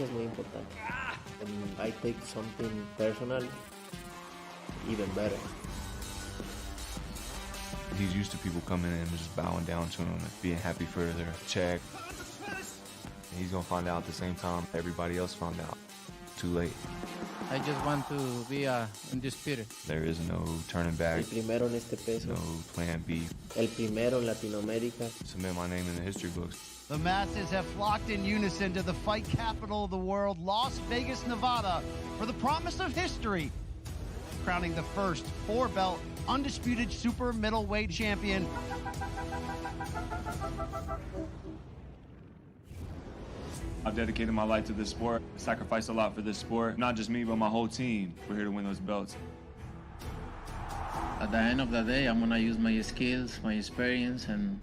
es muy importante. And I take something personal, even better. He's used to people coming in and just bowing down to him and being happy for their check. And he's gonna find out at the same time everybody else found out. Too late. I just want to be undisputed. There is no turning back. El primero en este peso. No plan B. El primero en Latinoamérica. Submit my name in the history books. The masses have flocked in unison to the fight capital of the world, Las Vegas, Nevada, for the promise of history, crowning the first four-belt undisputed super middleweight champion. I've dedicated my life to this sport, sacrificed a lot for this sport. Not just me, but my whole team. We're here to win those belts. At the end of the day, I'm gonna use my skills, my experience, and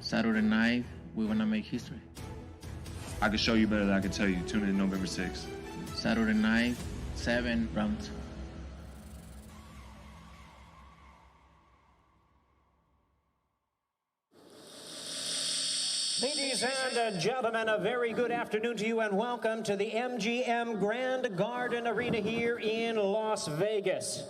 Saturday night, we're gonna make history. I can show you better than I can tell you. Tune in November 6th. Saturday night, 7 rounds. Ladies and gentlemen, a very good afternoon to you and welcome to the MGM Grand Garden Arena here in Las Vegas.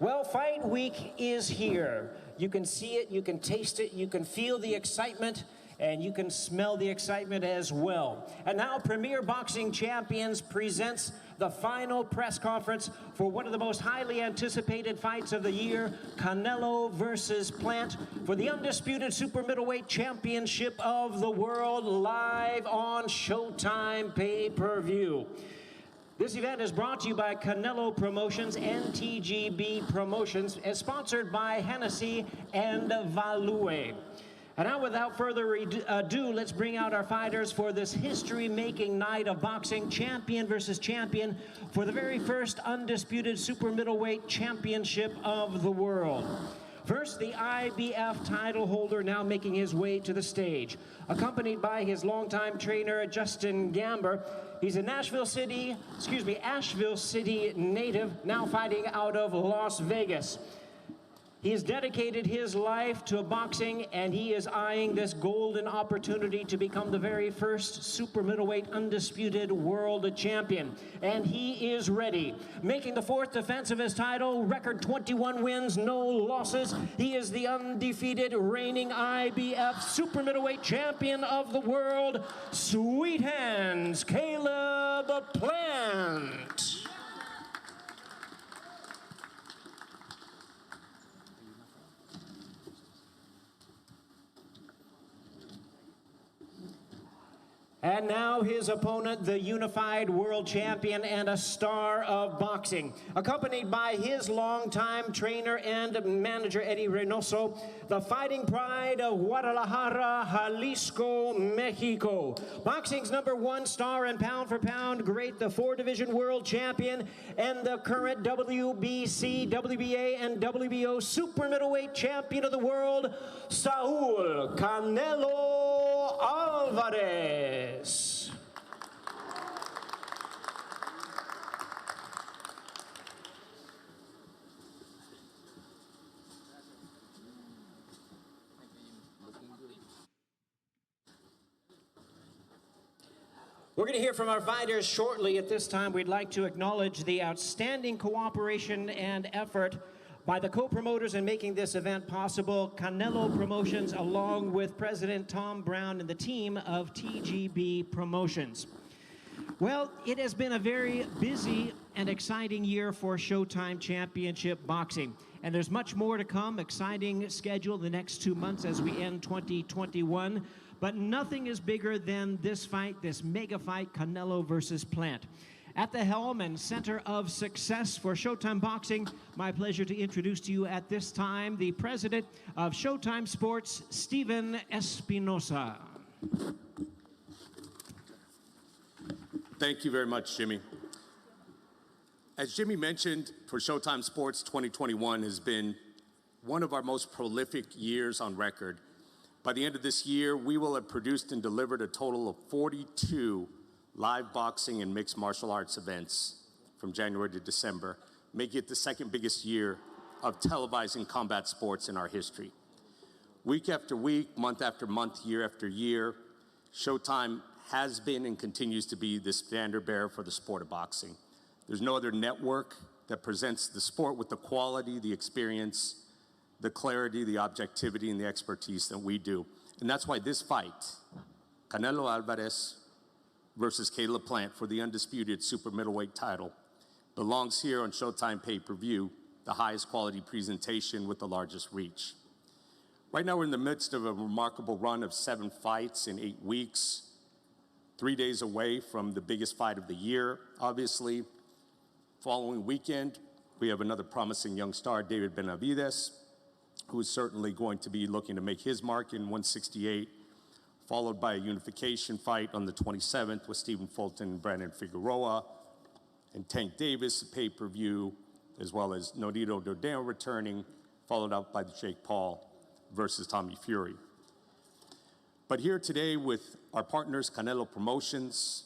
Well, Fight Week is here. You can see it, you can taste it, you can feel the excitement, and you can smell the excitement as well. And now Premier Boxing Champions presents the final press conference for one of the most highly anticipated fights of the year, Canelo versus Plant, for the undisputed super middleweight championship of the world, live on Showtime pay-per-view. This event is brought to you by Canelo Promotions and TGB Promotions, as sponsored by Hennessy and Value. And now, without further ado, let's bring out our fighters for this history-making night of boxing, champion versus champion, for the very first undisputed super middleweight championship of the world. First, the IBF title holder now making his way to the stage, accompanied by his longtime trainer, Justin Gamber. He's a Asheville City native, now fighting out of Las Vegas. He has dedicated his life to boxing, and he is eyeing this golden opportunity to become the very first super middleweight undisputed world champion. And he is ready. Making the fourth defense of his title, record 21 wins, no losses. He is the undefeated reigning IBF super middleweight champion of the world, Sweet Hands Caleb Plant. And now his opponent, the unified world champion and a star of boxing, accompanied by his longtime trainer and manager, Eddie Reynoso, the fighting pride of Guadalajara, Jalisco, Mexico. Boxing's #1 star and pound-for-pound great, the 4-division world champion, and the current WBC, WBA, and WBO super middleweight champion of the world, Saul Canelo Álvarez. We're going to hear from our fighters shortly. At this time, we'd like to acknowledge the outstanding cooperation and effort by the co-promoters in making this event possible, Canelo Promotions, along with President Tom Brown and the team of TGB Promotions. Well, it has been a very busy and exciting year for Showtime Championship Boxing. And there's much more to come, exciting schedule the next 2 months as we end 2021. But nothing is bigger than this fight, this mega fight, Canelo versus Plant. At the helm and center of success for Showtime Boxing, my pleasure to introduce to you at this time the president of Showtime Sports, Steven Espinosa. Thank you very much, Jimmy. As Jimmy mentioned, for Showtime Sports, 2021 has been one of our most prolific years on record. By the end of this year, we will have produced and delivered a total of 42 live boxing and mixed martial arts events from January to December, making it the second biggest year of televising combat sports in our history. Week after week, month after month, year after year, Showtime has been and continues to be the standard bearer for the sport of boxing. There's no other network that presents the sport with the quality, the experience, the clarity, the objectivity, and the expertise that we do. And that's why this fight, Canelo Álvarez versus Caleb Plant for the undisputed super middleweight title, belongs here on Showtime pay-per-view, the highest quality presentation with the largest reach. Right now, we're in the midst of a remarkable run of 7 fights in 8 weeks, 3 days away from the biggest fight of the year, obviously. Following weekend, we have another promising young star, David Benavidez, who is certainly going to be looking to make his mark in 168, followed by a unification fight on the 27th with Stephen Fulton and Brandon Figueroa, and Tank Davis, pay-per-view, as well as Nonito Dordano returning, followed up by Jake Paul versus Tommy Fury. But here today with our partners, Canelo Promotions,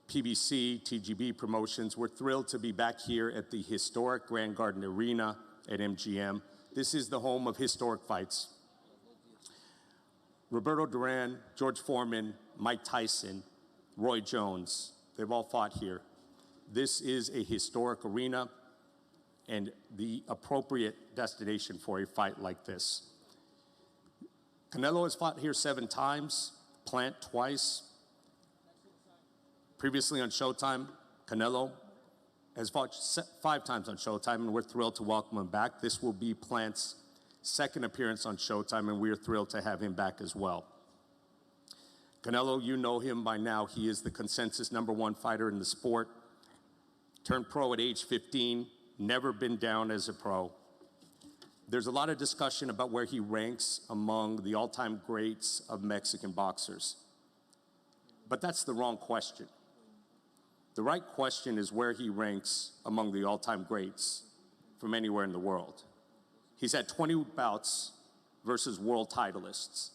PBC, TGB Promotions, we're thrilled to be back here at the historic Grand Garden Arena at MGM. This is the home of historic fights. Roberto Duran, George Foreman, Mike Tyson, Roy Jones, they've all fought here. This is a historic arena and the appropriate destination for a fight like this. Canelo has fought here 7 times, Plant twice. Previously on Showtime, Canelo has fought 5 times on Showtime, and we're thrilled to welcome him back. This will be Plant's second appearance on Showtime, and we are thrilled to have him back as well. Canelo, you know him by now. He is the consensus #1 fighter in the sport. Turned pro at age 15, never been down as a pro. There's a lot of discussion about where he ranks among the all-time greats of Mexican boxers. But that's the wrong question. The right question is where he ranks among the all-time greats from anywhere in the world. He's had 20 bouts versus world titleists.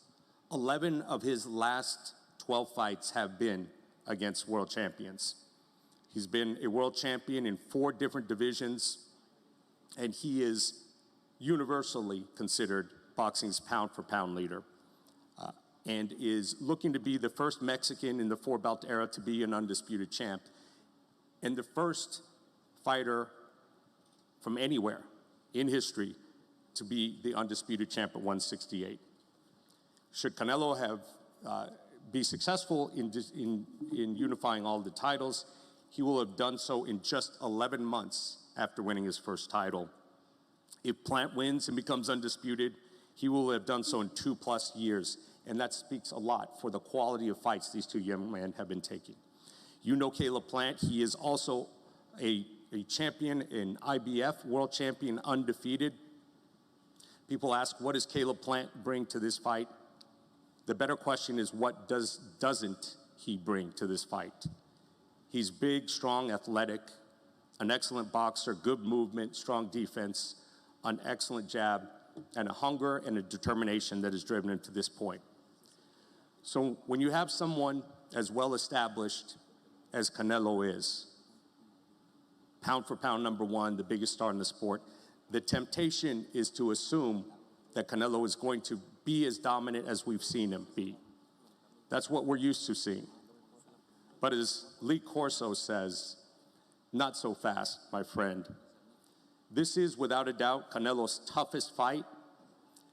11 of his last 12 fights have been against world champions. He's been a world champion in 4 different divisions, and he is universally considered boxing's pound-for-pound leader, and is looking to be the first Mexican in the 4-belt era to be an undisputed champ, and the first fighter from anywhere in history to be the undisputed champ at 168. Should Canelo be successful in unifying all the titles, he will have done so in just 11 months after winning his first title. If Plant wins and becomes undisputed, he will have done so in 2+ years, and that speaks a lot for the quality of fights these 2 young men have been taking. You know Caleb Plant. He is also a champion in IBF, world champion, undefeated. People ask, what does Caleb Plant bring to this fight? The better question is, what doesn't he bring to this fight? He's big, strong, athletic, an excellent boxer, good movement, strong defense, an excellent jab, and a hunger and a determination that has driven him to this point. So when you have someone as well established as Canelo is, pound for pound #1, the biggest star in the sport, the temptation is to assume that Canelo is going to be as dominant as we've seen him be. That's what we're used to seeing. But as Lee Corso says, not so fast, my friend. This is, without a doubt, Canelo's toughest fight,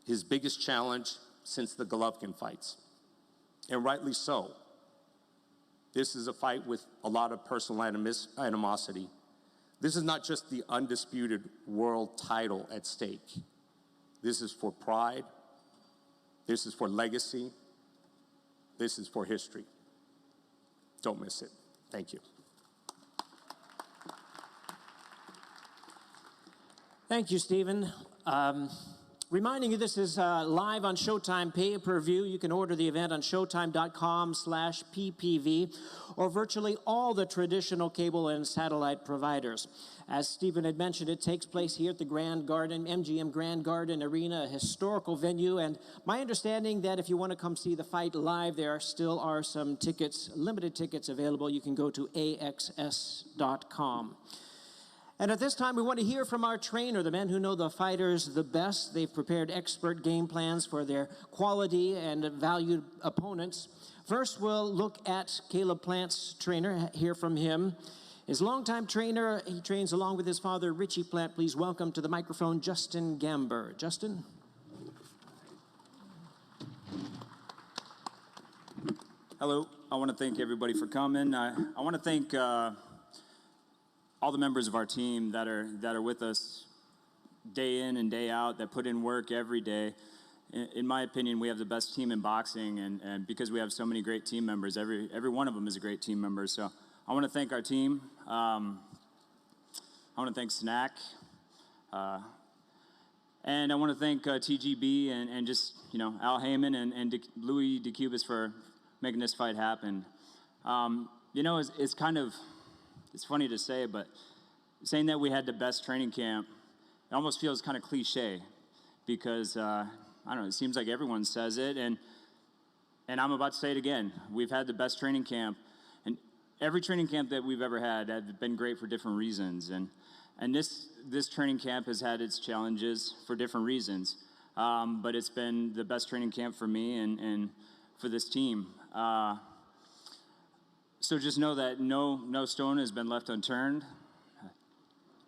his biggest challenge since the Golovkin fights. And rightly so. This is a fight with a lot of personal animosity. This is not just the undisputed world title at stake. This is for pride. This is for legacy. This is for history. Don't miss it. Thank you. Thank you, Stephen. Reminding you, this is live on Showtime pay-per-view. You can order the event on showtime.com/ppv or virtually all the traditional cable and satellite providers. As Stephen had mentioned, it takes place here at the Grand Garden, MGM Grand Garden Arena, a historical venue. And my understanding that if you want to come see the fight live, there still are some tickets, limited tickets available. You can go to axs.com. And at this time, we want to hear from our trainer, the men who know the fighters the best. They've prepared expert game plans for their quality and valued opponents. First, we'll look at Caleb Plant's trainer, hear from him. His longtime trainer, he trains along with his father, Richie Plant. Please welcome to the microphone, Justin Gamber. Justin? Hello. I want to thank everybody for coming. I want to thank all the members of our team that are with us day in and day out, that put in work every day. In my opinion, we have the best team in boxing, and because we have so many great team members, every one of them is a great team member. So I want to thank our team. I want to thank Snack. And I want to thank TGB and just, Al Heyman and Louis DeCubas for making this fight happen. It's funny to say, but saying that we had the best training camp, it almost feels kind of cliche because, I don't know, it seems like everyone says it, and I'm about to say it again. We've had the best training camp, and every training camp that we've ever had have been great for different reasons, and this training camp has had its challenges for different reasons, but it's been the best training camp for me and for this team. So just know that no stone has been left unturned.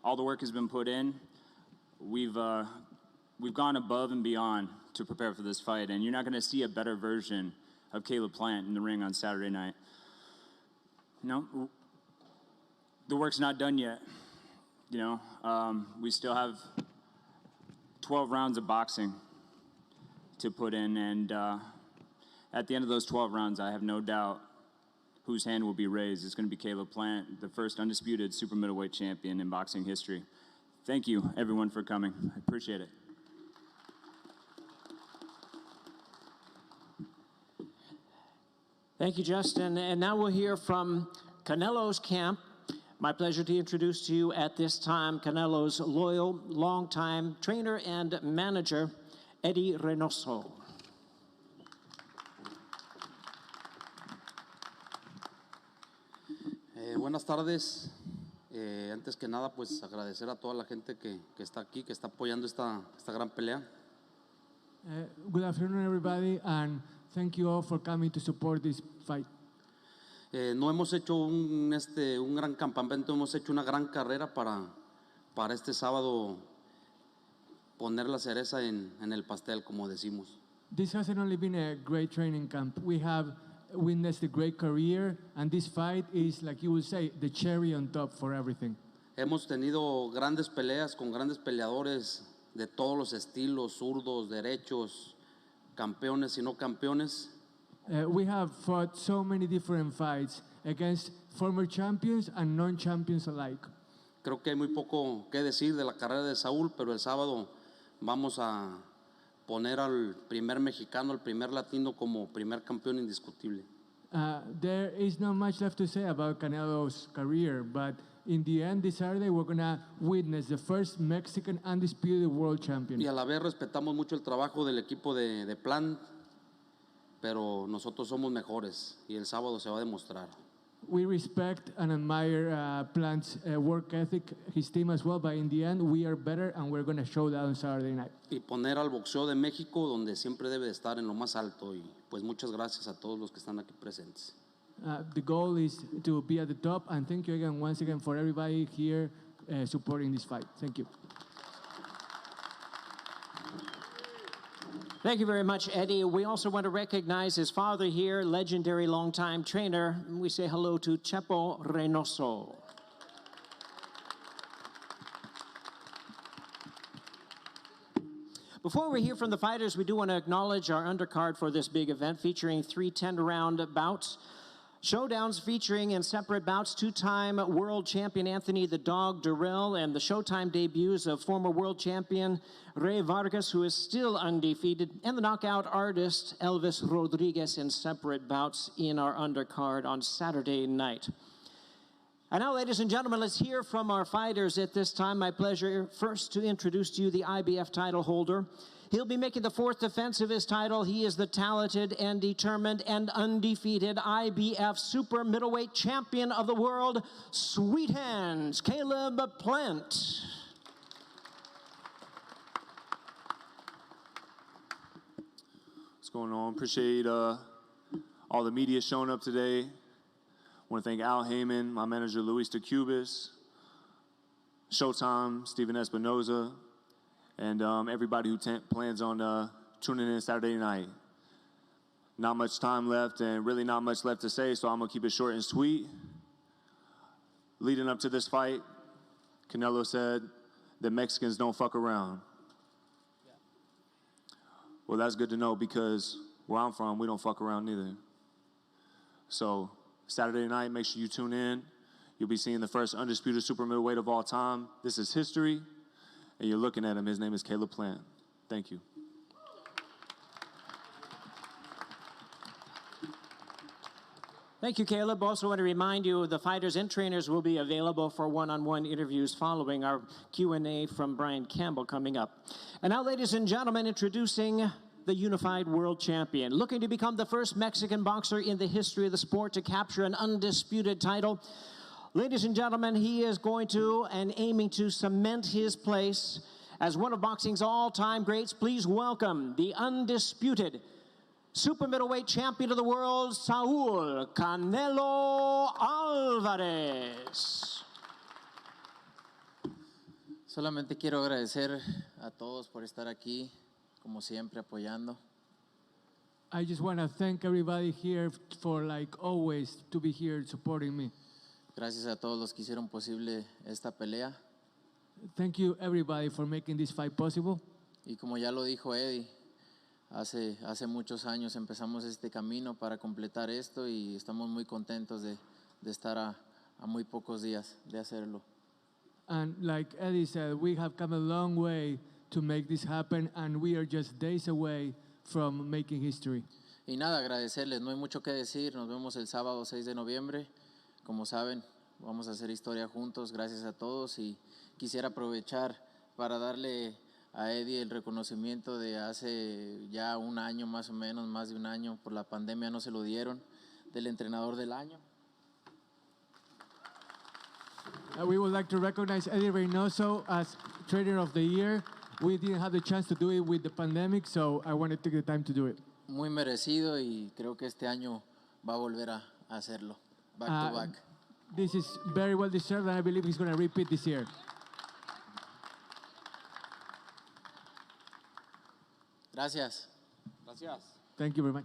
All the work has been put in. We've gone above and beyond to prepare for this fight, and you're not going to see a better version of Caleb Plant in the ring on Saturday night. The work's not done yet. We still have 12 rounds of boxing to put in, and at the end of those 12 rounds, I have no doubt whose hand will be raised. It's going to be Caleb Plant, the first undisputed super middleweight champion in boxing history. Thank you, everyone, for coming. I appreciate it. Thank you, Justin. And now we'll hear from Canelo's camp. My pleasure to introduce to you at this time Canelo's loyal, longtime trainer and manager, Eddie Reynoso. Buenas tardes. Antes que nada, pues agradecer a toda la gente que está aquí, que está apoyando esta gran pelea. Good afternoon, everybody, and thank you all for coming to support this fight. No hemos hecho un gran campamento, hemos hecho una gran carrera para este sábado poner la cereza en el pastel, como decimos. This hasn't only been a great training camp. We have witnessed a great career, and this fight is, like you would say, the cherry on top for everything. Hemos tenido grandes peleas con grandes peleadores de todos los estilos, zurdos, derechos, campeones y no campeones. We have fought so many different fights against former champions and non-champions alike. Creo que hay muy poco que decir de la carrera de Saúl, pero el sábado vamos a poner al primer mexicano, al primer latino como primer campeón indiscutible. There is not much left to say about Canelo's career, but in the end, this Saturday, we're going to witness the first Mexican undisputed world champion. Y a la vez respetamos mucho el trabajo del equipo de Plan, pero nosotros somos mejores y el sábado se va a demostrar. We respect and admire Plant's work ethic, his team as well, but in the end, we are better and we're going to show that on Saturday night. Y poner al boxeo de México donde siempre debe de estar, en lo más alto. Y pues muchas gracias a todos los que están aquí presentes. The goal is to be at the top, and thank you again, once again, for everybody here supporting this fight. Thank you. Thank you very much, Eddie. We also want to recognize his father here, legendary longtime trainer. We say hello to Chepo Reynoso. Before we hear from the fighters, we do want to acknowledge our undercard for this big event, featuring 3 10-round bouts. Showdowns featuring in separate bouts two-time world champion Anthony the Dog Durrell and the Showtime debuts of former world champion Rey Vargas, who is still undefeated, and the knockout artist Elvis Rodriguez in separate bouts in our undercard on Saturday night. And now, ladies and gentlemen, let's hear from our fighters at this time. My pleasure first to introduce to you the IBF title holder. He'll be making the 4th defense of his title. He is the talented and determined and undefeated IBF super middleweight champion of the world, Sweet Hands, Caleb Plant. What's going on? Appreciate all the media showing up today. I want to thank Al Heyman, my manager Luis DeCubis, Showtime, Stephen Espinosa, and everybody who plans on tuning in Saturday night. Not much time left and really not much left to say, so I'm going to keep it short and sweet. Leading up to this fight, Canelo said that Mexicans don't fuck around. Well, that's good to know because where I'm from, we don't fuck around neither. So Saturday night, make sure you tune in. You'll be seeing the first undisputed super middleweight of all time. This is history, and you're looking at him. His name is Caleb Plant. Thank you. Thank you, Caleb. Also want to remind you the fighters and trainers will be available for one-on-one interviews following our Q&A from Brian Campbell coming up. And now, ladies and gentlemen, introducing the unified world champion, looking to become the first Mexican boxer in the history of the sport to capture an undisputed title. Ladies and gentlemen, he is going to and aiming to cement his place as one of boxing's all-time greats. Please welcome the undisputed super middleweight champion of the world, Saúl Canelo Álvarez. Solamente quiero agradecer a todos por estar aquí, como siempre, apoyando. I just want to thank everybody here for, like always, to be here supporting me. Gracias a todos los que hicieron posible esta pelea. Thank you, everybody, for making this fight possible. Y como ya lo dijo Eddie, hace muchos años empezamos este camino para completar esto y estamos muy contentos de estar a muy pocos días de hacerlo. And like Eddie said, we have come a long way to make this happen, and we are just days away from making history. Y nada, agradecerles, no hay mucho que decir. Nos vemos el sábado 6 de noviembre. Como saben, vamos a hacer historia juntos. Gracias a todos y quisiera aprovechar para darle a Eddie el reconocimiento de hace ya un año más o menos, más de un año, por la pandemia no se lo dieron, del entrenador del año. We would like to recognize Eddie Reynoso as Trainer of the Year. We didn't have the chance to do it with the pandemic, so I wanted to take the time to do it. Muy merecido y creo que este año va a volver a hacerlo. Back to back. This is very well deserved, and I believe he's going to repeat this year. Gracias. Gracias. Thank you very much.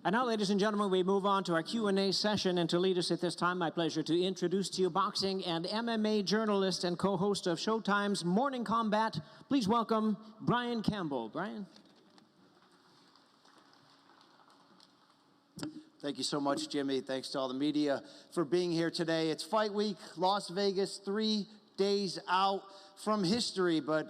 And now, ladies and gentlemen, we move on to our Q&A session. And to lead us at this time, my pleasure to introduce to you boxing and MMA journalist and co-host of Showtime's Morning Combat. Please welcome Brian Campbell. Brian. Thank you so much, Jimmy. Thanks to all the media for being here today. It's Fight Week, Las Vegas, 3 days out from history. But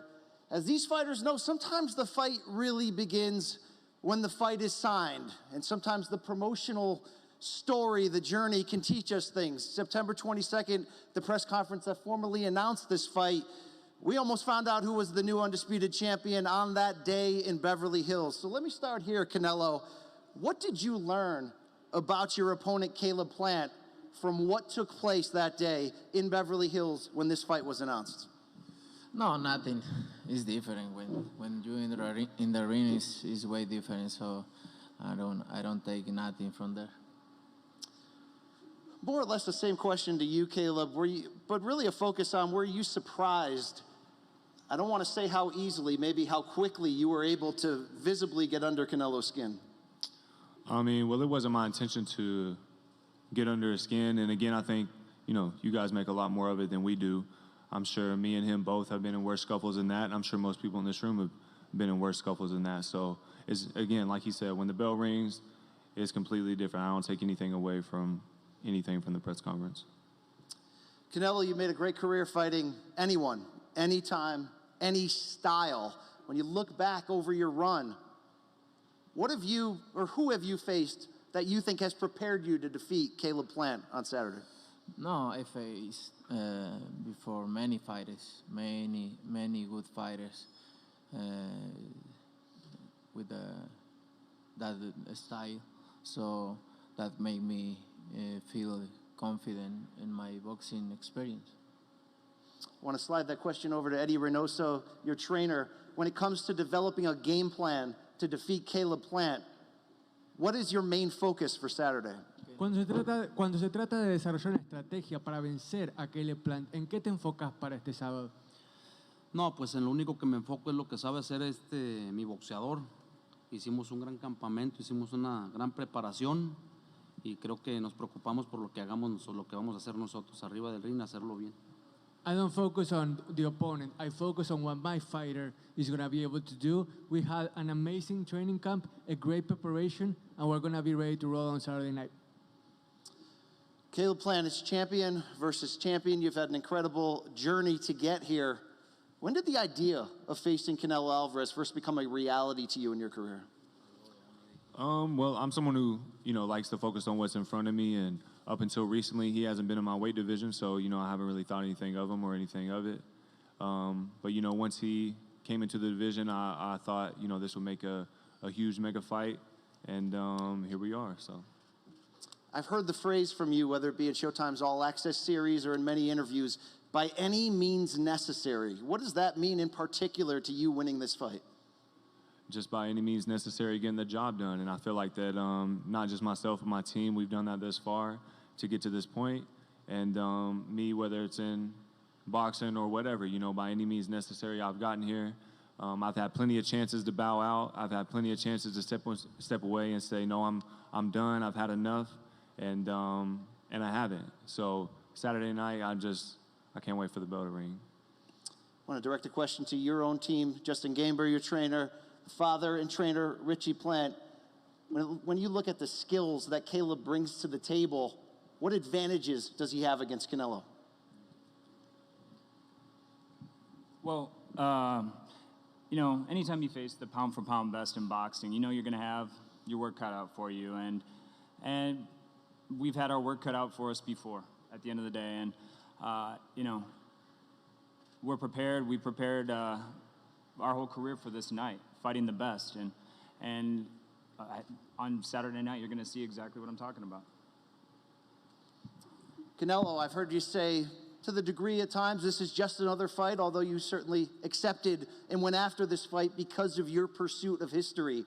as these fighters know, sometimes the fight really begins when the fight is signed. And sometimes the promotional story, the journey can teach us things. September 22nd, the press conference that formally announced this fight, we almost found out who was the new undisputed champion on that day in Beverly Hills. So let me start here, Canelo. What did you learn about your opponent, Caleb Plant, from what took place that day in Beverly Hills when this fight was announced? No, nothing. It's different when you're in the ring. Is way different. So I don't take nothing from there. More or less the same question to you, Caleb. But really a focus on, were you surprised? I don't want to say how easily, maybe how quickly you were able to visibly get under Canelo's skin. I mean, well, it wasn't my intention to get under his skin. And again, I think, you guys make a lot more of it than we do. I'm sure me and him both have been in worse scuffles than that. And I'm sure most people in this room have been in worse scuffles than that. So, it's, again, like he said, when the bell rings, it's completely different. I don't take anything away from anything from the press conference. Canelo, you made a great career fighting anyone, anytime, any style. When you look back over your run, what have you, or who have you faced that you think has prepared you to defeat Caleb Plant on Saturday? No, I faced before many fighters, many good fighters with that style. So that made me feel confident in my boxing experience. I want to slide that question over to Eddie Reynoso, your trainer. when it comes to developing a game plan to defeat Caleb Plant, what is your main focus for Saturday? Cuando se trata de desarrollar una estrategia para vencer a Caleb Plant, ¿en qué te enfocas para este sábado? No, pues en lo único que me enfoco es lo que sabe hacer mi boxeador. Hicimos un gran campamento, hicimos una gran preparación y creo que nos preocupamos por lo que hagamos, lo que vamos a hacer nosotros arriba del ring, hacerlo bien. I don't focus on the opponent. I focus on what my fighter is going to be able to do. We had an amazing training camp, a great preparation, and we're going to be ready to roll on Saturday night. Caleb Plant is champion versus champion. You've had an incredible journey to get here. When did the idea of facing Canelo Alvarez first become a reality to you in your career? Well, I'm someone who, likes to focus on what's in front of me, and up until recently, he hasn't been in my weight division, so, I haven't really thought anything of him or anything of it. But, once he came into the division, I thought, this would make a huge mega fight, and here we are, so. I've heard the phrase from you, whether it be in Showtime's All Access series or in many interviews, by any means necessary. What does that mean in particular to you winning this fight? Just by any means necessary, getting the job done. And I feel like that not just myself and my team, we've done that this far to get to this point. And me, whether it's in boxing or whatever, by any means necessary, I've gotten here. I've had plenty of chances to bow out. I've had plenty of chances to step away and say, no, I'm done. I've had enough. And I haven't. So Saturday night, I can't wait for the bell to ring. I want to direct a question to your own team. Justin Gainber, your trainer, father and trainer Richie Plant. When you look at the skills that Caleb brings to the table, what advantages does he have against Canelo? Well, anytime you face the pound-for-pound best in boxing, you're going to have your work cut out for you. And we've had our work cut out for us before at the end of the day. And, we're prepared. We prepared our whole career for this night, fighting the best. And on Saturday night, you're going to see exactly what I'm talking about. Canelo, I've heard you say, to the degree at times, this is just another fight, although you certainly accepted and went after this fight because of your pursuit of history.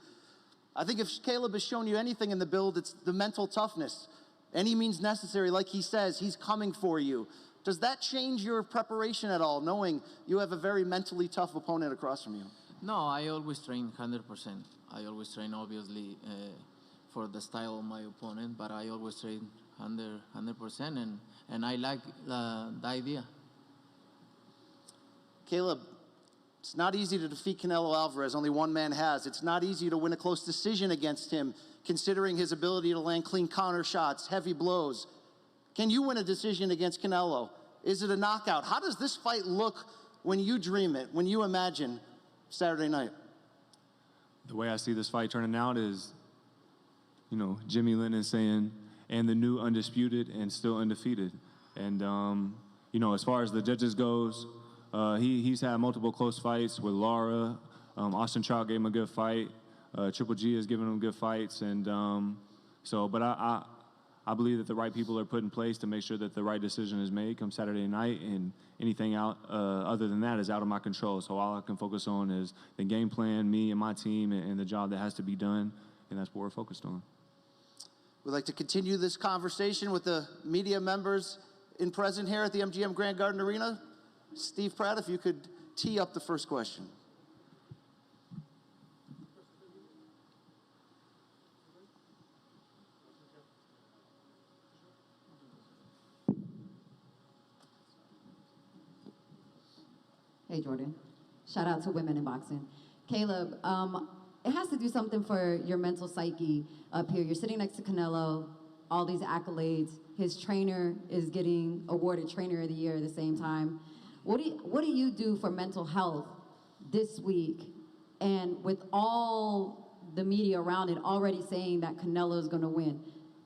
I think if Caleb has shown you anything in the build, it's the mental toughness. Any means necessary, like he says, he's coming for you. Does that change your preparation at all, knowing you have a very mentally tough opponent across from you? No, I always train 100%. I always train, obviously, for the style of my opponent, but I always train 100%, and I like the idea. Caleb, it's not easy to defeat Canelo Alvarez. Only one man has. It's not easy to win a close decision against him, considering his ability to land clean counter shots, heavy blows. Can you win a decision against Canelo? Is it a knockout? How does this fight look when you dream it, when you imagine Saturday night? The way I see this fight turning out is, Jimmy Lennon saying, and the new undisputed and still undefeated. And, as far as the judges goes, he's had multiple close fights with Lara. Austin Trout gave him a good fight. Triple G has given him good fights. And but I believe that the right people are put in place to make sure that the right decision is made come Saturday night, and anything out other than that is out of my control. So all I can focus on is the game plan, me and my team, and the job that has to be done, and that's what we're focused on. We'd like to continue this conversation with the media members present here at the MGM Grand Garden Arena. Steve Pratt, if you could tee up the first question. Hey, Jordan. Shout out to women in boxing. Caleb, it has to do something for your mental psyche up here. You're sitting next to Canelo, all these accolades. His trainer is getting awarded Trainer of the Year at the same time. What do you do for mental health this week? And with all the media around it already saying that Canelo is going to win,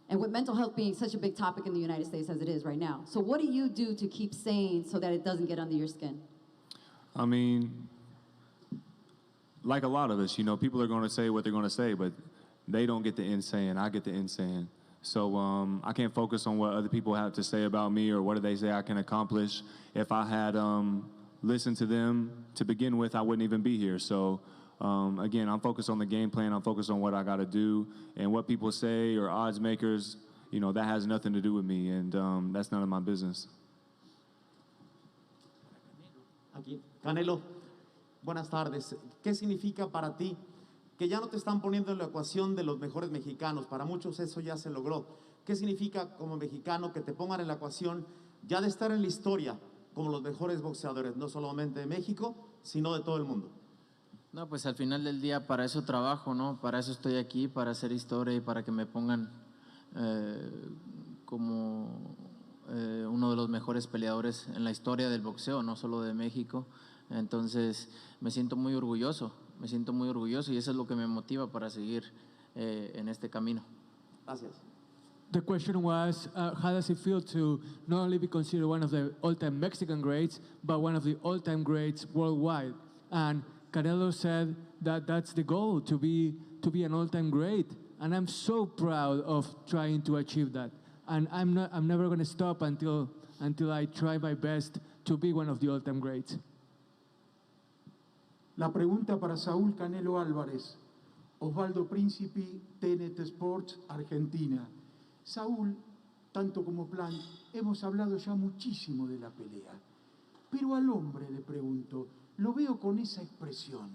and with mental health being such a big topic in the United States as it is right now. So what do you do to keep sane so that it doesn't get under your skin? I mean, like a lot of us, people are going to say what they're going to say, but they don't get the end saying. I get the end saying. So I can't focus on what other people have to say about me or what do they say I can accomplish. If I had listened to them to begin with, I wouldn't even be here. So, again, I'm focused on the game plan. I'm focused on what I got to do. And what people say or odds makers, you know, that has nothing to do with me. And that's none of my business. Aquí. Canelo, buenas tardes. ¿Qué significa para ti que ya no te están poniendo en la ecuación de los mejores mexicanos? Para muchos eso ya se logró. ¿Qué significa como mexicano que te pongan en la ecuación ya de estar en la historia como los mejores boxeadores, no solamente de México, sino de todo el mundo? No, pues al final del día para eso trabajo, ¿no? Para eso estoy aquí, para hacer historia y para que me pongan como uno de los mejores peleadores en la historia del boxeo, no solo de México. Entonces me siento muy orgulloso y eso es lo que me motiva para seguir en este camino. Gracias. The question was, how does it feel to not only be considered one of the all-time Mexican greats, but one of the all-time greats worldwide? And Canelo said that that's the goal, to be an all-time great. And I'm so proud of trying to achieve that. And I'm never going to stop until I try my best to be one of the all-time greats. La pregunta para Saúl Canelo Álvarez, Osvaldo Príncipe, TNT Sports, Argentina. Saúl, tanto como Plan, hemos hablado ya muchísimo de la pelea. Pero al hombre le pregunto, lo veo con esa expresión.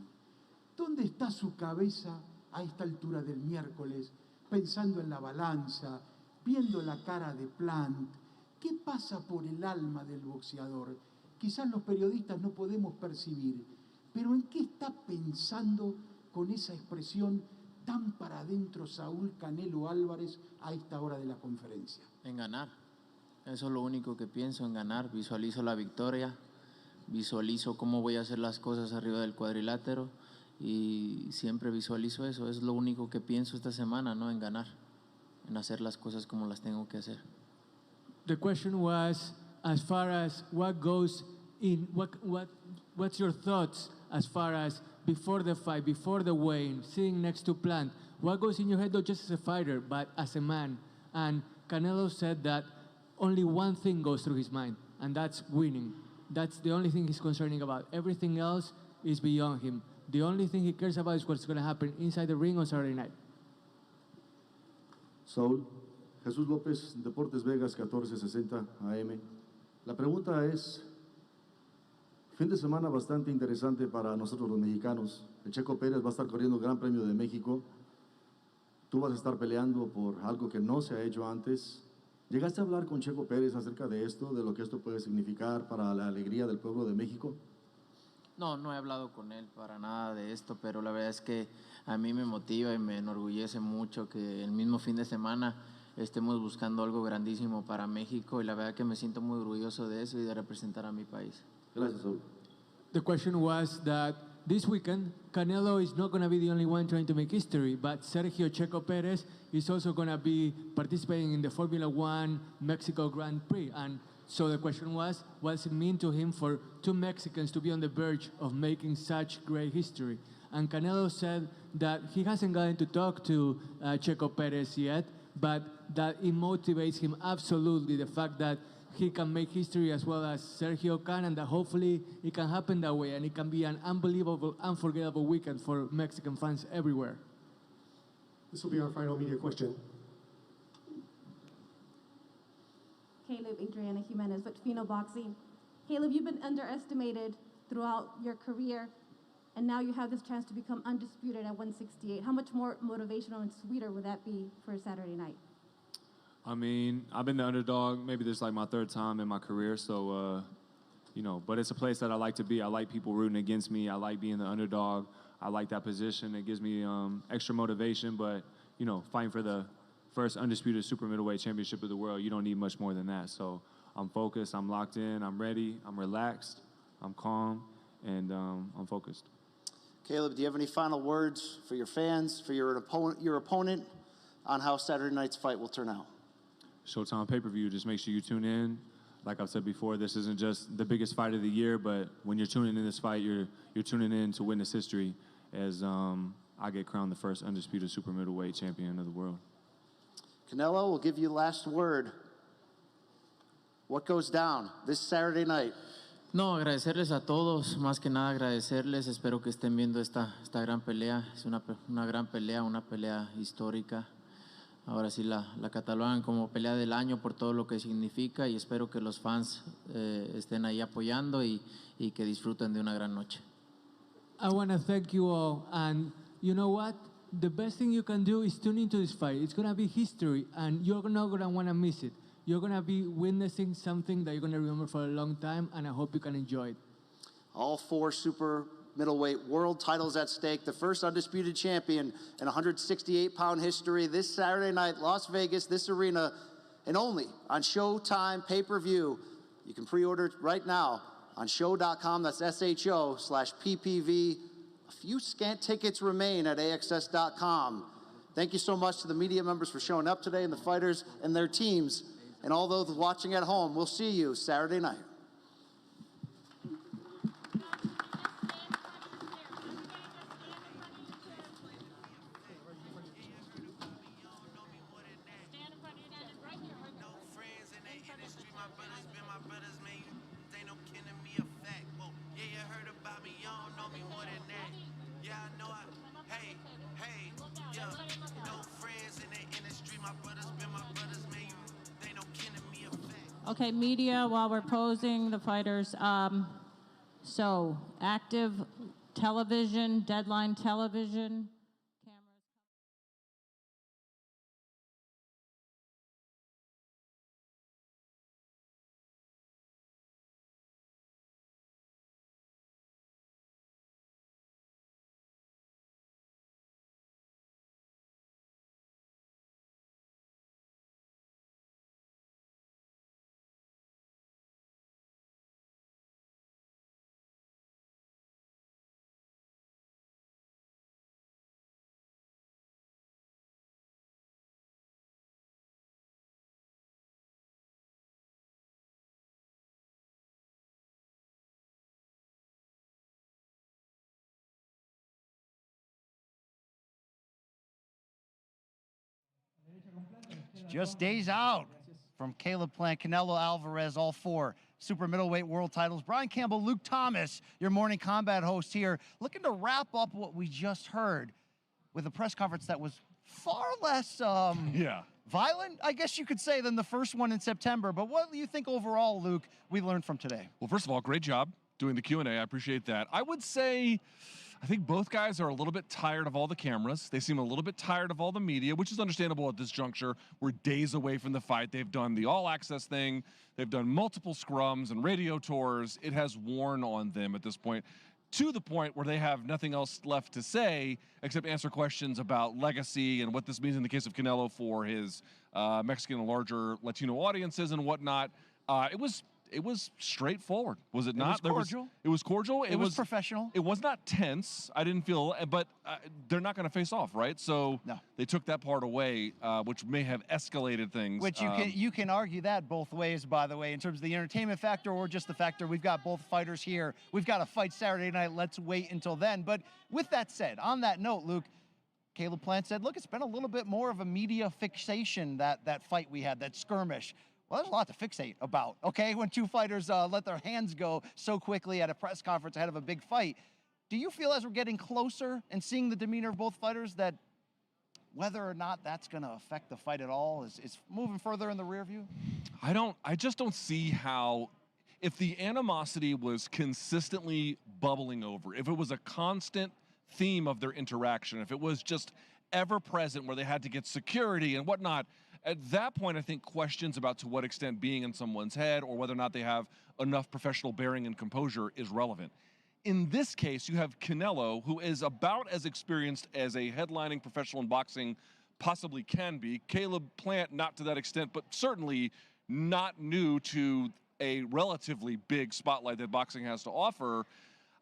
¿Dónde está su cabeza a esta altura del miércoles, pensando en la balanza, viendo la cara de Plant? ¿Qué pasa por el alma del boxeador? Quizás los periodistas no podemos percibir, pero ¿en qué está pensando con esa expresión tan para adentro Saúl Canelo Álvarez a esta hora de la conferencia? En ganar. Eso es lo único que pienso, en ganar. Visualizo la victoria, visualizo cómo voy a hacer las cosas arriba del cuadrilátero y siempre visualizo eso. Es lo único que pienso esta semana, ¿no? En ganar, en hacer las cosas como las tengo que hacer. The question was, as far as what goes in, what's your thoughts as far as before the fight, before the weigh-in, sitting next to Plant? What goes in your head, not just as a fighter, but as a man? And Canelo said that only one thing goes through his mind, and that's winning. That's the only thing he's concerning about. Everything else is beyond him. The only thing he cares about is what's going to happen inside the ring on Saturday night. Saúl, Jesús López, Deportes Vegas, 1460 AM. La pregunta es, fin de semana bastante interesante para nosotros los mexicanos. El Checo Pérez va a estar corriendo el Gran Premio de México. Tú vas a estar peleando por algo que no se ha hecho antes. ¿Llegaste a hablar con Checo Pérez acerca de esto, de lo que esto puede significar para la alegría del pueblo de México? No, no he hablado con él para nada de esto, pero la verdad es que a mí me motiva y me enorgullece mucho que el mismo fin de semana estemos buscando algo grandísimo para México y la verdad que me siento muy orgulloso de eso y de representar a mi país. Gracias, Saúl. The question was that this weekend, Canelo is not going to be the only one trying to make history, but Sergio Checo Perez is also going to be participating in the Formula One Mexico Grand Prix. And so the question was, what does it mean to him for two Mexicans to be on the verge of making such great history? And Canelo said that he hasn't gotten to talk to Checo Perez yet, but that it motivates him absolutely, the fact that he can make history as well as Sergio can, and that hopefully it can happen that way, and it can be an unbelievable, unforgettable weekend for Mexican fans everywhere. This will be our final media question. Caleb, Adriana Jimenez with Fino Boxing. Caleb, you've been underestimated throughout your career, and now you have this chance to become undisputed at 168. How much more motivational and sweeter would that be for Saturday night? I mean, I've been the underdog. Maybe this is like my third time in my career, so, you know, but it's a place that I like to be. I like people rooting against me. I like being the underdog. I like that position. It gives me extra motivation, but, you know, fighting for the first undisputed super middleweight championship of the world, you don't need much more than that. So I'm focused, I'm locked in, I'm ready, I'm relaxed, I'm calm, and I'm focused. Caleb, do you have any final words for your fans, for your opponent on how Saturday night's fight will turn out? Showtime pay-per-view, just make sure you tune in. Like I've said before, this isn't just the biggest fight of the year, but when you're tuning in this fight, you're tuning in to witness history as I get crowned the first undisputed super middleweight champion of the world. Canelo, we'll give you the last word. What goes down this Saturday night? No, agradecerles a todos, más que nada agradecerles, espero que estén viendo esta gran pelea, es una gran pelea, una pelea histórica. Ahora sí la catalogan como pelea del año por todo lo que significa y espero que los fans estén ahí apoyando y que disfruten de una gran noche. I want to thank you all, and you know what? The best thing you can do is tune into this fight. It's going to be history, and you're not going to want to miss it. You're going to be witnessing something that you're going to remember for a long time, and I hope you can enjoy it. All 4 super middleweight world titles at stake. The first undisputed champion in 168-pound history this Saturday night, Las Vegas, this arena, and only on Showtime pay-per-view. You can pre-order it right now on show.com. That's SHO/PPV. A few scant tickets remain at AXS.com. Thank you so much to the media members for showing up today and the fighters and their teams. And all those watching at home, we'll see you Saturday night. Okay, media, while we're posing the fighters, so active television, Deadline Television. Just days out from Caleb Plant, Canelo Alvarez, all 4 super middleweight world titles. Brian Campbell, Luke Thomas, your morning combat host here, looking to wrap up what we just heard with a press conference that was far less violent, I guess you could say, than the first one in September. But what do you think overall, Luke, we learned from today? Well, first of all, great job doing the Q&A. I appreciate that. I would say I think both guys are a little bit tired of all the cameras. They seem a little bit tired of all the media, which is understandable at this juncture. We're days away from the fight. They've done the all-access thing. They've done multiple scrums and radio tours. It has worn on them at this point, to the point where they have nothing else left to say except answer questions about legacy and what this means in the case of Canelo for his Mexican and larger Latino audiences and whatnot. It was straightforward, was it not? It was cordial. It was cordial. It was professional. It was not tense. I didn't feel, but they're not going to face off, right? So they took that part away, which may have escalated things. Which you can argue that both ways, by the way, in terms of the entertainment factor or just the factor we've got both fighters here. We've got a fight Saturday night. Let's wait until then. But with that said, on that note, Luke, Caleb Plant said, look, it's been a little bit more of a media fixation, that fight we had, that skirmish. Well, there's a lot to fixate about, okay? When 2 fighters let their hands go so quickly at a press conference ahead of a big fight. Do you feel as we're getting closer and seeing the demeanor of both fighters that whether or not that's going to affect the fight at all is moving further in the rear view? I just don't see how, if the animosity was consistently bubbling over, if it was a constant theme of their interaction, if it was just ever present where they had to get security and whatnot, at that point, I think questions about to what extent being in someone's head or whether or not they have enough professional bearing and composure is relevant. In this case, you have Canelo, who is about as experienced as a headlining professional in boxing possibly can be. Caleb Plant, not to that extent, but certainly not new to a relatively big spotlight that boxing has to offer.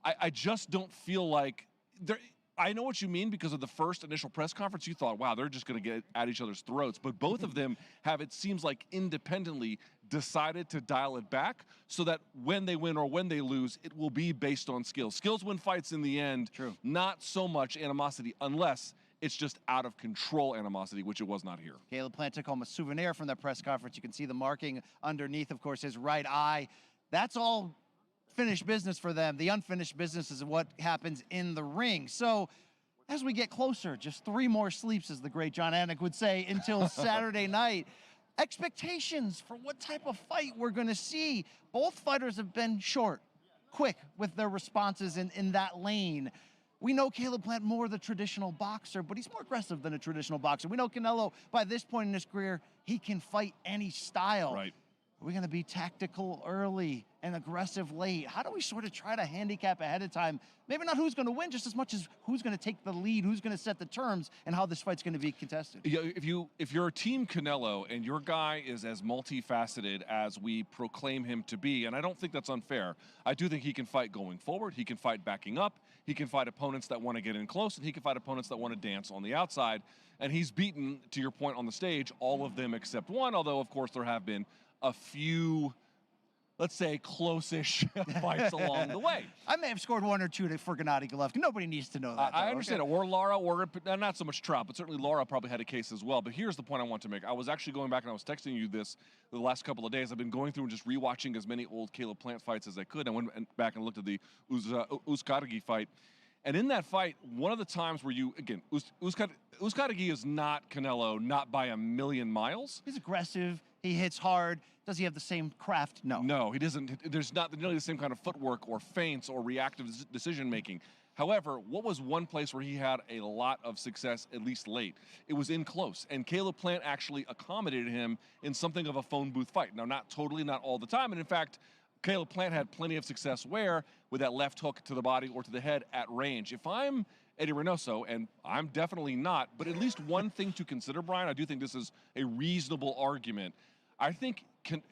I just don't feel like there. I know what you mean because of the first initial press conference. You thought, wow, they're just going to get at each other's throats. But both of them have, it seems like, independently decided to dial it back so that when they win or when they lose, it will be based on skills. Skills win fights in the end. True. Not so much animosity unless it's just out of control animosity, which it was not here. Caleb Plant took home a souvenir from that press conference. You can see the marking underneath, of course, his right eye. That's all finished business for them. The unfinished business is what happens in the ring. So as we get closer, just 3 more sleeps, as the great John Anik would say, until Saturday night. Expectations for what type of fight we're going to see. Both fighters have been short, quick with their responses in that lane. We know Caleb Plant more the traditional boxer, but he's more aggressive than a traditional boxer. We know Canelo, by this point in his career, he can fight any style. Right. Are we going to be tactical early and aggressive late? How do we sort of try to handicap ahead of time? Maybe not who's going to win, just as much as who's going to take the lead, who's going to set the terms, and how this fight's going to be contested. Yeah, if you're Team Canelo and your guy is as multifaceted as we proclaim him to be, and I don't think that's unfair. I do think he can fight going forward. He can fight backing up. He can fight opponents that want to get in close, and he can fight opponents that want to dance on the outside. And he's beaten, to your point on the stage, all of them except one, although, of course, there have been a few, let's say, close-ish fights along the way. I may have scored 1 or 2 for Gennady Golovkin. Nobody needs to know that. I understand it. Or Lara, or not so much Trout, but certainly Lara probably had a case as well. But here's the point I want to make. I was actually going back and I was texting you this the last couple of days. I've been going through and just rewatching as many old Caleb Plant fights as I could. I went back and looked at the Uzcategui fight. And in that fight, one of the times where Uzcategui is not Canelo, not by a million miles. He's aggressive. He hits hard. Does he have the same craft? No. No, he doesn't. There's not nearly the same kind of footwork or feints or reactive decision-making. However, what was one place where he had a lot of success, at least late? It was in close. And Caleb Plant actually accommodated him in something of a phone booth fight. Now, not totally, not all the time. And in fact, Caleb Plant had plenty of success where? With that left hook to the body or to the head at range. If I'm Eddie Reynoso, and I'm definitely not, but at least one thing to consider, Brian, I do think this is a reasonable argument. I think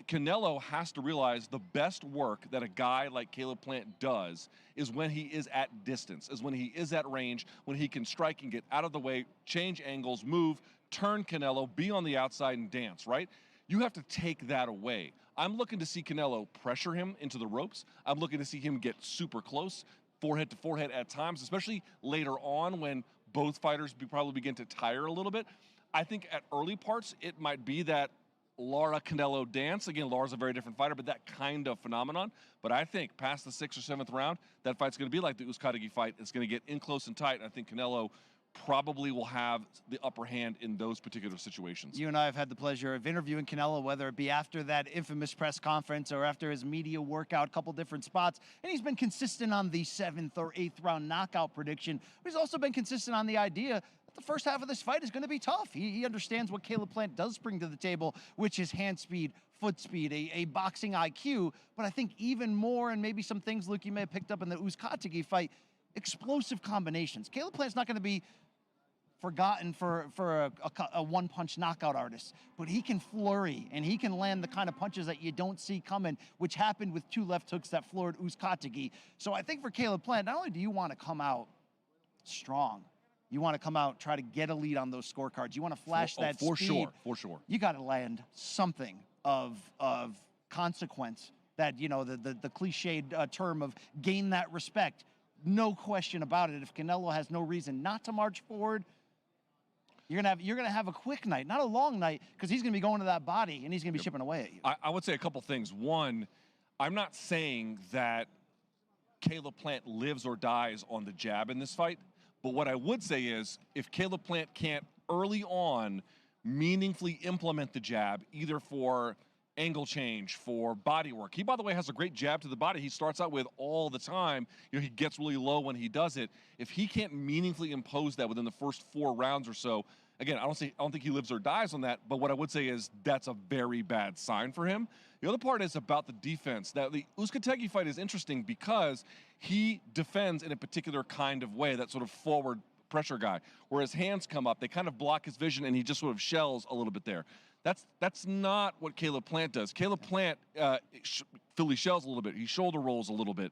Canelo has to realize the best work that a guy like Caleb Plant does is when he is at distance, is when he is at range, when he can strike and get out of the way, change angles, move, turn Canelo, be on the outside and dance, right? You have to take that away. I'm looking to see Canelo pressure him into the ropes. I'm looking to see him get super close, forehead to forehead at times, especially later on when both fighters probably begin to tire a little bit. I think at early parts, it might be that Lara-Canelo dance. Again, Lara's a very different fighter, but that kind of phenomenon. But I think past the 6th or 7th round, that fight's going to be like the Uzcategui fight. It's going to get in close and tight, and I think Canelo probably will have the upper hand in those particular situations. You and I have had the pleasure of interviewing Canelo, whether it be after that infamous press conference or after his media workout, a couple different spots. And he's been consistent on the 7th or 8th round knockout prediction. But he's also been consistent on the idea that the first half of this fight is going to be tough. He understands what Caleb Plant does bring to the table, which is hand speed, foot speed, a boxing IQ. But I think even more, and maybe some things, Luke, you may have picked up in the Uzcategui fight, explosive combinations. Caleb Plant's not going to be forgotten for a one-punch knockout artist, but he can flurry, and he can land the kind of punches that you don't see coming, which happened with 2 left hooks that floored Uzcategui. So I think for Caleb Plant, not only do you want to come out strong, you want to come out, try to get a lead on those scorecards. You want to flash that speed. For sure. You got to land something of consequence that, you know, the cliched term of gain that respect. No question about it. If Canelo has no reason not to march forward, you're gonna have a quick night, not a long night, because he's gonna be going to that body and he's gonna be chipping away at you. I would say a couple things. One, I'm not saying that Caleb Plant lives or dies on the jab in this fight, but what I would say is if Caleb Plant can't early on meaningfully implement the jab, either for angle change, for body work. He, by the way, has a great jab to the body he starts out with all the time. You know, he gets really low when he does it. If he can't meaningfully impose that within the first 4 rounds or so, again, I don't think he lives or dies on that, but what I would say is that's a very bad sign for him. The other part is about the defense. Now, the Uzcategui fight is interesting because he defends in a particular kind of way, that sort of forward pressure guy, where his hands come up, they kind of block his vision, and he just sort of shells a little bit there. That's not what Caleb Plant does. Caleb Plant Philly shells a little bit. He shoulder rolls a little bit.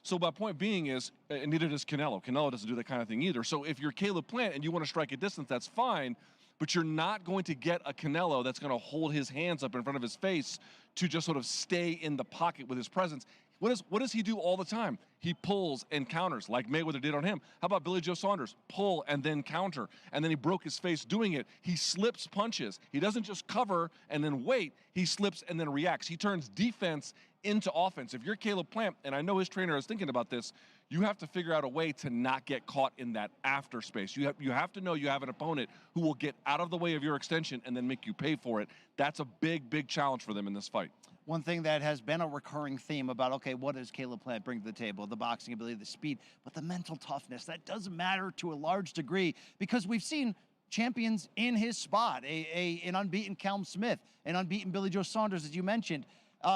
So my point being is, and neither does Canelo. Canelo doesn't do that kind of thing either. So if you're Caleb Plant and you want to strike at distance, that's fine, but you're not going to get a Canelo that's going to hold his hands up in front of his face to just sort of stay in the pocket with his presence. What does he do all the time? He pulls and counters, like Mayweather did on him. How about Billy Joe Saunders? Pull and then counter. And then he broke his face doing it. He slips punches. He doesn't just cover and then wait. He slips and then reacts. He turns defense into offense. If you're Caleb Plant, and I know his trainer is thinking about this, you have to figure out a way to not get caught in that after space. You have to know you have an opponent who will get out of the way of your extension and then make you pay for it. That's a big, big challenge for them in this fight. One thing that has been a recurring theme about, okay, what does Caleb Plant bring to the table? The boxing ability, the speed, but the mental toughness, that does matter to a large degree because we've seen champions in his spot, an unbeaten Callum Smith, an unbeaten Billy Joe Saunders, as you mentioned,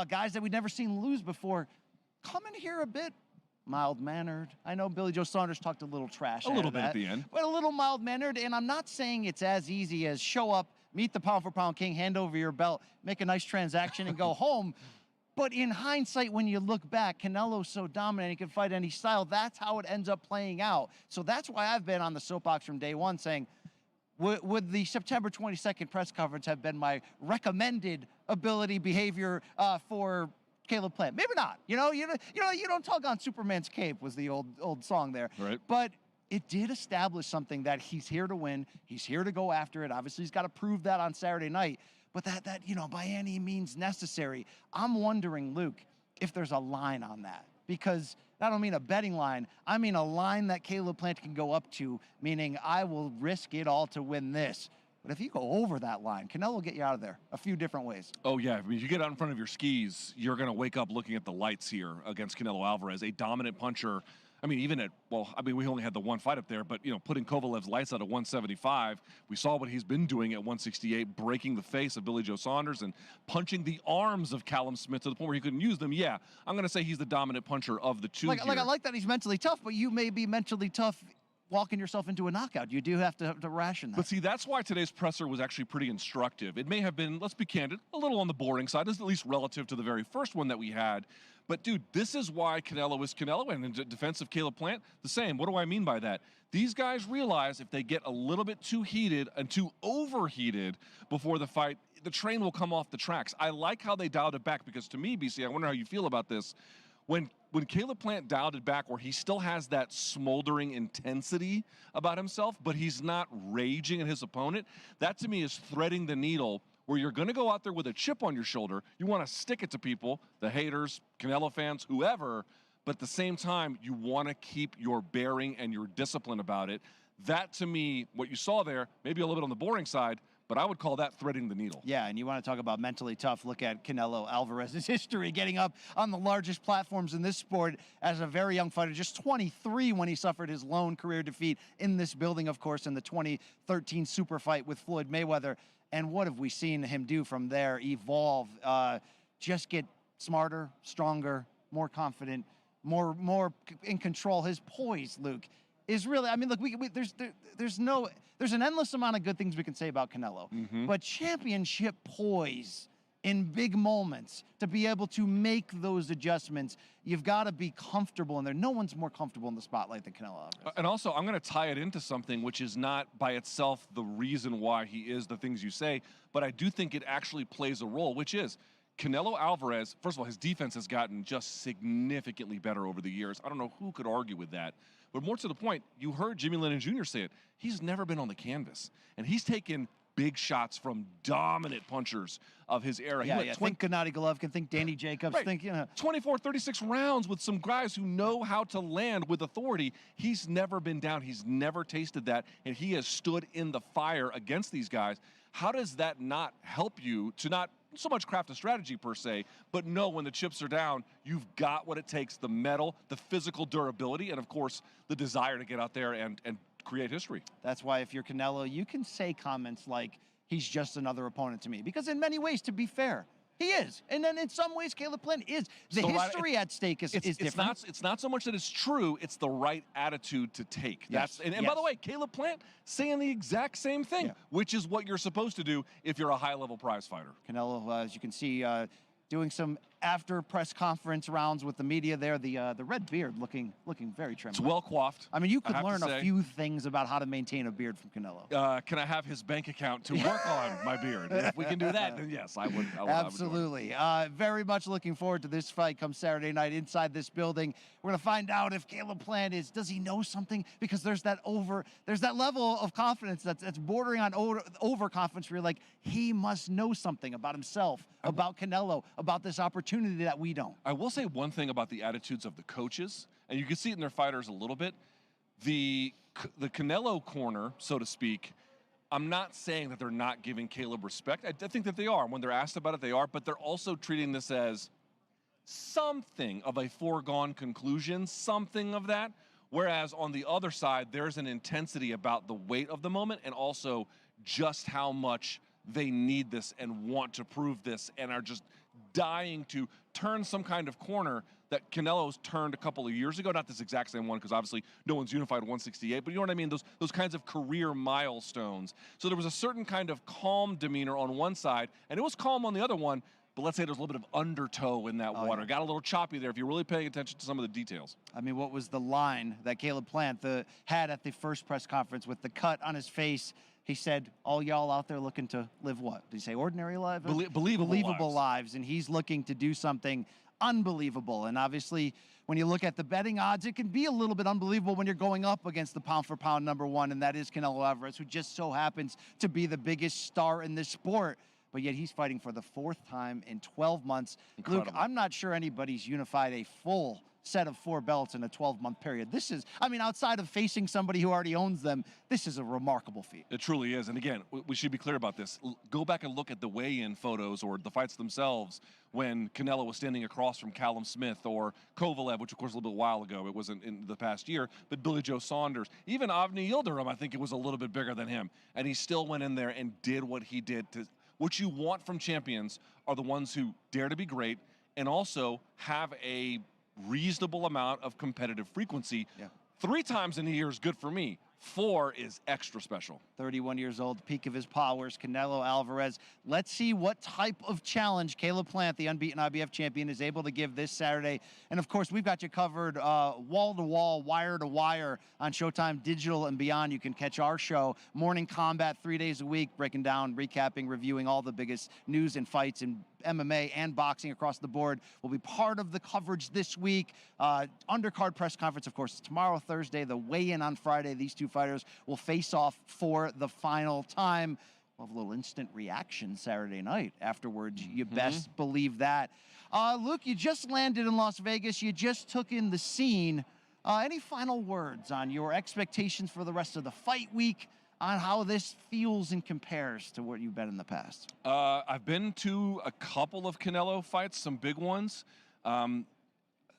guys that we'd never seen lose before, come in here a bit mild-mannered. I know Billy Joe Saunders talked a little trash. A little bit at the end. But a little mild-mannered, and I'm not saying it's as easy as show up, meet the pound-for-pound king, hand over your belt, make a nice transaction, and go home. But in hindsight, when you look back, Canelo's so dominant, he can fight any style. That's how it ends up playing out. So that's why I've been on the soapbox from day one saying, would the September 22nd press conference have been my recommended ability behavior for Caleb Plant? Maybe not. You don't tug on Superman's cape was the old song there. Right. But it did establish something that he's here to win. He's here to go after it. Obviously, he's got to prove that on Saturday night. But that by any means necessary. I'm wondering, Luke, if there's a line on that. Because I don't mean a betting line. I mean a line that Caleb Plant can go up to, meaning I will risk it all to win this. But if you go over that line, Canelo will get you out of there a few different ways. Oh, yeah. I mean, you get out in front of your skis, you're going to wake up looking at the lights here against Canelo Alvarez, a dominant puncher. I mean, even we only had the one fight up there, but, putting Kovalev's lights out at 175, we saw what he's been doing at 168, breaking the face of Billy Joe Saunders and punching the arms of Callum Smith to the point where he couldn't use them. Yeah, I'm going to say he's the dominant puncher of the two here. I like that he's mentally tough, but you may be mentally tough walking yourself into a knockout. You do have to ration that. But see, that's why today's presser was actually pretty instructive. It may have been, let's be candid, a little on the boring side, at least relative to the very first one that we had. But, dude, this is why Canelo is Canelo, and in defense of Caleb Plant, the same. What do I mean by that? These guys realize if they get a little bit too heated and too overheated before the fight, the train will come off the tracks. I like how they dialed it back because, to me, BC, I wonder how you feel about this. When Caleb Plant dialed it back where he still has that smoldering intensity about himself, but he's not raging at his opponent, that to me is threading the needle where you're going to go out there with a chip on your shoulder. You want to stick it to people, the haters, Canelo fans, whoever, but at the same time, you want to keep your bearing and your discipline about it. That, to me, what you saw there, maybe a little bit on the boring side, but I would call that threading the needle. Yeah, and you want to talk about mentally tough. Look at Canelo Alvarez's history, getting up on the largest platforms in this sport as a very young fighter, just 23 when he suffered his lone career defeat in this building, of course, in the 2013 super fight with Floyd Mayweather. And what have we seen him do from there? Evolve, just get smarter, stronger, more confident, more in control. His poise, Luke, is really, I mean, look, there's an endless amount of good things we can say about Canelo, but championship poise in big moments, to be able to make those adjustments, you've got to be comfortable in there. No one's more comfortable in the spotlight than Canelo Alvarez. And also, I'm going to tie it into something which is not by itself the reason why he is the things you say, but I do think it actually plays a role, which is Canelo Alvarez, first of all, his defense has gotten just significantly better over the years. I don't know who could argue with that. But more to the point, you heard Jimmy Lennon Jr. say it. He's never been on the canvas. And he's taken big shots from dominant punchers of his era. Yeah, think Gennady Golovkin, think Danny Jacobs, right. think, 24, 36 rounds with some guys who know how to land with authority. He's never been down. He's never tasted that. And he has stood in the fire against these guys. How does that not help you to not so much craft a strategy per se, but know when the chips are down, you've got what it takes, the mettle, the physical durability, and of course, the desire to get out there and create history. That's why if you're Canelo, you can say comments like, he's just another opponent to me. Because in many ways, to be fair, he is. And then in some ways, Caleb Plant is. The history at stake is different. It's not so much that it's true, it's the right attitude to take. Yes. And by the way, Caleb Plant saying the exact same thing, which is what you're supposed to do if you're a high-level prize fighter. Canelo, as you can see, doing some after press conference rounds with the media there. The red beard looking very trim. It's well coiffed. I mean, you could learn a few things about how to maintain a beard from Canelo. Can I have his bank account to work on my beard? If we can do that, then yes, I would. Absolutely. Very much looking forward to this fight come Saturday night inside this building. We're going to find out if Caleb Plant does he know something? Because there's that level of confidence that's bordering on overconfidence where you're like, he must know something about himself, about Canelo, about this opportunity. opportunity that we don't. I will say one thing about the attitudes of the coaches, and you can see it in their fighters a little bit. The Canelo corner, so to speak, I'm not saying that they're not giving Caleb respect. I think that they are. When they're asked about it, they are, but they're also treating this as something of a foregone conclusion, something of that. Whereas on the other side, there's an intensity about the weight of the moment and also just how much they need this and want to prove this and are just dying to turn some kind of corner that Canelo's turned a couple of years ago. Not this exact same one, because obviously no one's unified 168, but you know what I mean? Those kinds of career milestones. So there was a certain kind of calm demeanor on one side, and it was calm on the other one, but let's say there's a little bit of undertow in that water. Yeah. Got a little choppy there if you're really paying attention to some of the details. I mean, what was the line that Caleb Plant had at the first press conference with the cut on his face? He said, all y'all out there looking to live what? Did he say ordinary lives? Believable lives. And he's looking to do something unbelievable. And obviously, when you look at the betting odds, it can be a little bit unbelievable when you're going up against the pound-for-pound #1, and that is Canelo Alvarez, who just so happens to be the biggest star in this sport. But yet he's fighting for the 4th time in 12 months. Incredible. Luke, I'm not sure anybody's unified a full set of 4 belts in a 12-month period. This is, I mean, outside of facing somebody who already owns them, this is a remarkable feat. It truly is. And again, we should be clear about this. Go back and look at the weigh-in photos or the fights themselves when Canelo was standing across from Callum Smith or Kovalev, which of course a little bit while ago. It wasn't in the past year, but Billy Joe Saunders. Even Avni Yildirim, I think it was a little bit bigger than him. And he still went in there and did what he did. What you want from champions are the ones who dare to be great and also have a reasonable amount of competitive frequency. Yeah. 3 times in a year is good for me. 4 is extra special. 31 years old, peak of his powers, Canelo Alvarez. Let's see what type of challenge Caleb Plant, the unbeaten IBF champion, is able to give this Saturday. And of course, we've got you covered wall-to-wall, wire-to-wire on Showtime Digital and beyond. You can catch our show, Morning Combat, 3 days a week, breaking down, recapping, reviewing all the biggest news and fights in MMA and boxing across the board. Will be part of the coverage this week. Undercard press conference, of course, tomorrow, Thursday, the weigh-in on Friday. These 2 fighters will face off for the final time. We'll have a little instant reaction Saturday night afterwards. You best believe that. Luke, you just landed in Las Vegas. You just took in the scene. Any final words on your expectations for the rest of the fight week, on how this feels and compares to what you've been in the past? I've been to a couple of Canelo fights, some big ones.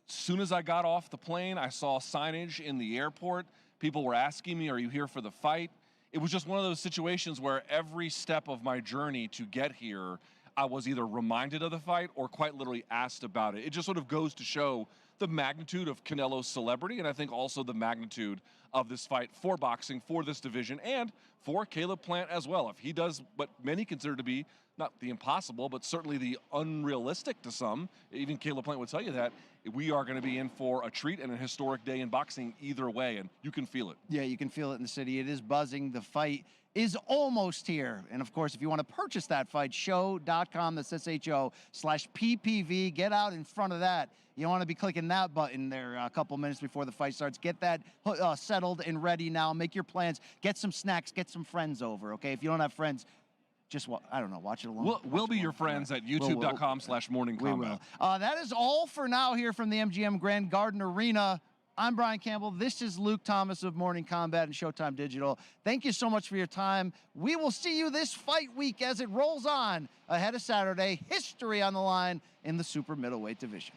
Soon as I got off the plane, I saw signage in the airport. People were asking me, are you here for the fight? It was just one of those situations where every step of my journey to get here, I was either reminded of the fight or quite literally asked about it. It just sort of goes to show the magnitude of Canelo's celebrity, and I think also the magnitude of this fight for boxing, for this division, and for Caleb Plant as well. If he does what many consider to be not the impossible, but certainly the unrealistic to some, even Caleb Plant would tell you that, we are going to be in for a treat and a historic day in boxing either way, and you can feel it. Yeah, you can feel it in the city. It is buzzing. The fight is almost here. And of course, if you want to purchase that fight, show.com, that's SHO/PPV. Get out in front of that. You don't want to be clicking that button there a couple minutes before the fight starts. Get that settled and ready now. Make your plans. Get some snacks. Get some friends over, okay? If you don't have friends, just, I don't know, watch it alone. We'll be your friends at youtube.com/morningcombat. That is all for now here from the MGM Grand Garden Arena. I'm Brian Campbell. This is Luke Thomas of Morning Combat and Showtime Digital. Thank you so much for your time. We will see you this fight week as it rolls on ahead of Saturday. History on the line in the super middleweight division.